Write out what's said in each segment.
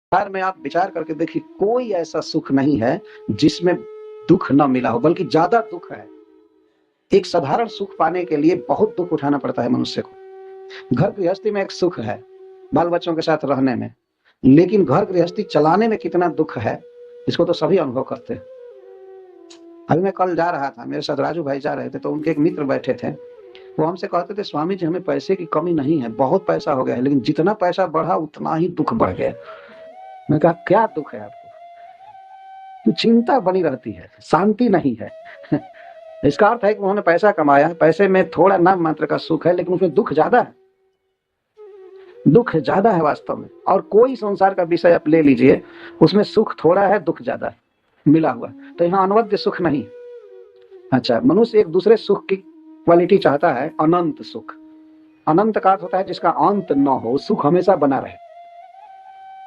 संसार में आप विचार करके देखिए, कोई ऐसा सुख नहीं है जिसमें दुख न मिला हो, बल्कि ज्यादा दुख है। एक साधारण सुख पाने के लिए बहुत दुख उठाना पड़ता है मनुष्य को। घर गृहस्थी में एक सुख है, बाल बच्चों के साथ रहने में, लेकिन घर गृहस्थी चलाने में कितना दुख है, इसको तो सभी अनुभव करते हैं। अभी मैं कल जा रहा था, मेरे साथ राजू भाई जा रहे थे, तो उनके एक मित्र बैठे थे। वो हमसे कहते थे, स्वामी जी हमें पैसे की कमी नहीं है, बहुत पैसा हो गया है, लेकिन जितना पैसा बढ़ा उतना ही दुख बढ़ गया। मैं कहा, क्या दुख है आपको? तो चिंता बनी रहती है, शांति नहीं है। इसका अर्थ है कि उन्होंने पैसा कमाया, पैसे में थोड़ा नाम मात्र का सुख है, लेकिन उसमें दुख ज्यादा है। दुख ज्यादा है वास्तव में। और कोई संसार का विषय आप ले लीजिए, उसमें सुख थोड़ा है, दुख ज्यादा है मिला हुआ। तो यहाँ अनवद्य सुख नहीं। अच्छा, मनुष्य एक दूसरे सुख की क्वालिटी चाहता है, अनंत सुख। अनंत का अर्थ होता है जिसका अंत न हो, सुख हमेशा बना रहे,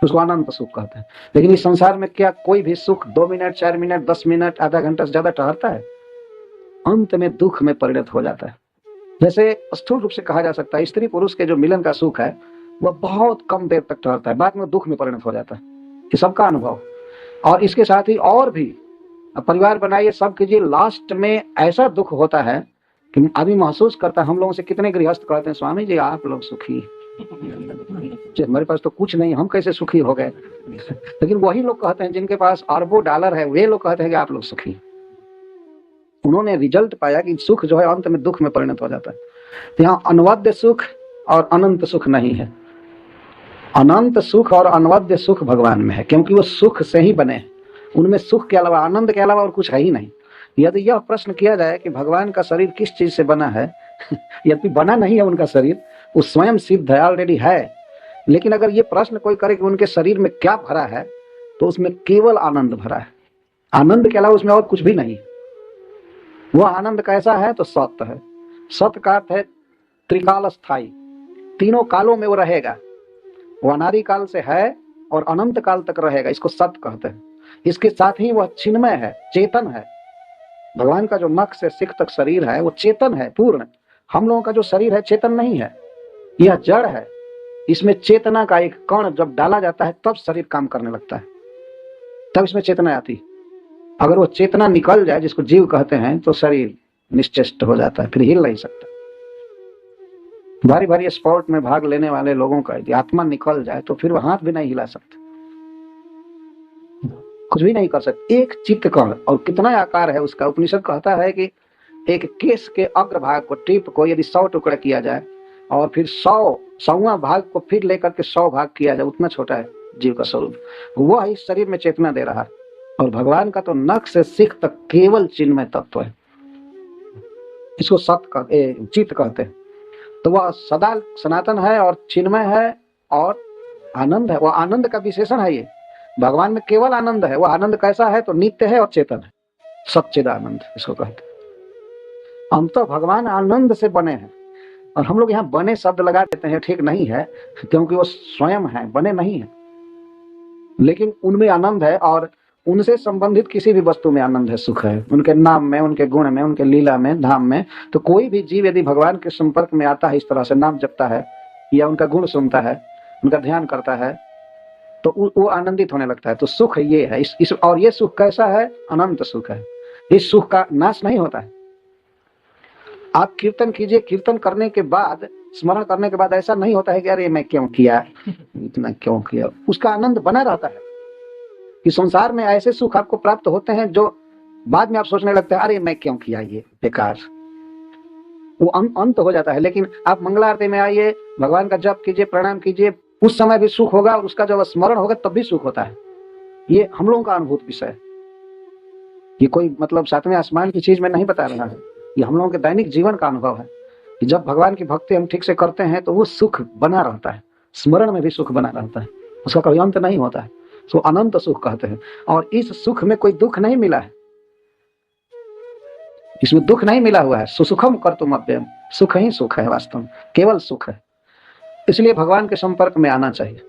उसको अनंत सुख कहते हैं। लेकिन इस संसार में क्या कोई भी सुख 2 मिनट, 4 मिनट, 10 मिनट, आधा घंटा से ज्यादा ठहरता है? अंत में दुख में परिणत हो जाता है। जैसे स्थूल रूप से कहा जा सकता है, स्त्री पुरुष के जो मिलन का सुख है वह बहुत कम देर तक ठहरता है, बाद में दुख में परिणत हो जाता है। ये सबका अनुभव। और इसके साथ ही और भी परिवार बनाइए, सब कीजिए, लास्ट में ऐसा दुख होता है कि आदमी महसूस करता है। हम लोगों से कितने गृहस्थ कहते हैं, स्वामी जी आप लोग सुखी, हमारे पास तो कुछ नहीं, हम कैसे सुखी हो गए? लेकिन वही लोग कहते हैं जिनके पास अरबों डॉलर है, वे लोग कहते हैं कि आप लोग सुखी। उन्होंने रिजल्ट पाया कि सुख जो है अंत में दुख में परिणत हो जाता है। तो यहाँ अनवद्य सुख और अनंत सुख नहीं है। अनंत सुख और अनवद्य सुख भगवान में है, क्योंकि वो सुख से ही बने हैं। उनमें सुख के अलावा, आनंद के अलावा और कुछ है ही नहीं। यदि यह प्रश्न किया जाए कि भगवान का शरीर किस चीज से बना है, यदि बना नहीं है उनका शरीर, वो स्वयं सिद्ध है, ऑलरेडी है। लेकिन अगर ये प्रश्न कोई करे कि उनके शरीर में क्या भरा है, तो उसमें केवल आनंद भरा है। आनंद के अलावा उसमें और कुछ भी नहीं। वह आनंद कैसा है? तो सत्य है। सत्य का अर्थ है त्रिकाल स्थायी, तीनों कालों में वो रहेगा। वो अनादि काल से है और अनंत काल तक रहेगा, इसको सत्य कहते हैं। इसके साथ ही वह चिन्मय है, चेतन है। भगवान का जो नख से सिख तक शरीर है वो चेतन है पूर्ण। हम लोगों का जो शरीर है चेतन नहीं है, यह जड़ है। इसमें चेतना का एक कण जब डाला जाता है तब शरीर काम करने लगता है, तब इसमें चेतना आती। अगर वो चेतना निकल जाए, जिसको जीव कहते हैं, तो शरीर निश्चेष्ट हो जाता है, फिर हिल नहीं सकता। भारी भारी स्पोर्ट में भाग लेने वाले लोगों का यदि आत्मा निकल जाए तो फिर वो हाथ भी नहीं हिला सकते, कुछ भी नहीं कर सकते। एक चित्त कण, और कितना आकार है उसका। उपनिषद कहता है कि एक केस के अग्रभाग को, टिप को यदि 100 टुकड़ा किया जाए और फिर 100वां भाग को फिर लेकर के 100 भाग किया जाए, उतना छोटा है जीव का स्वरूप। वह इस शरीर में चेतना दे रहा है। और भगवान का तो नख से सिख तक केवल चिन्मय तत्व है, इसको सत्य चित्त कहते हैं। तो वह सदा सनातन है और चिन्मय है और आनंद है। वह आनंद का विशेषण है। ये भगवान में केवल आनंद है। वह आनंद कैसा है? तो नित्य है और चेतन है, सच्चिदानंद इसको कहते हैं। हम तो भगवान आनंद से बने हैं, और हम लोग यहाँ बने शब्द लगा देते हैं, ठीक नहीं है, क्योंकि वो स्वयं है, बने नहीं है। लेकिन उनमें आनंद है, और उनसे संबंधित किसी भी वस्तु में आनंद है, सुख है। उनके नाम में, उनके गुण में, उनके लीला में, धाम में। तो कोई भी जीव यदि भगवान के संपर्क में आता है, इस तरह से नाम जपता है या उनका गुण सुनता है, उनका ध्यान करता है, तो वो आनंदित होने लगता है। तो सुख ये है। और ये सुख कैसा है? अनंत सुख है। इस सुख का नाश नहीं होता है। आप कीर्तन कीजिए, कीर्तन करने के बाद, स्मरण करने के बाद ऐसा नहीं होता है कि अरे मैं क्यों किया, इतना क्यों किया। उसका आनंद बना रहता है। कि संसार में ऐसे सुख आपको प्राप्त होते हैं जो बाद में आप सोचने लगते हैं, अरे मैं क्यों किया, ये बेकार। वो अंत हो जाता है। लेकिन आप मंगला आरती में आइए, भगवान का जप कीजिए, प्रणाम कीजिए, उस समय भी सुख होगा, और उसका जब स्मरण होगा तब भी सुख होता है। ये हम लोगों का अनुभूत विषय है। ये कोई मतलब 7वें आसमान की चीज में नहीं बता रहा है, ये हम लोगों के दैनिक जीवन का अनुभव है। कि जब भगवान की भक्ति हम ठीक से करते हैं तो वो सुख बना रहता है, स्मरण में भी सुख बना रहता है, उसका कभी अंत नहीं होता है। सो अनंत सुख कहते हैं। और इस सुख में कोई दुख नहीं मिला है, इसमें दुख नहीं मिला हुआ है। सुसुखम कर्तुम अव्ययम, सुख ही सुख है वास्तव में, केवल सुख है। इसलिए भगवान के संपर्क में आना चाहिए।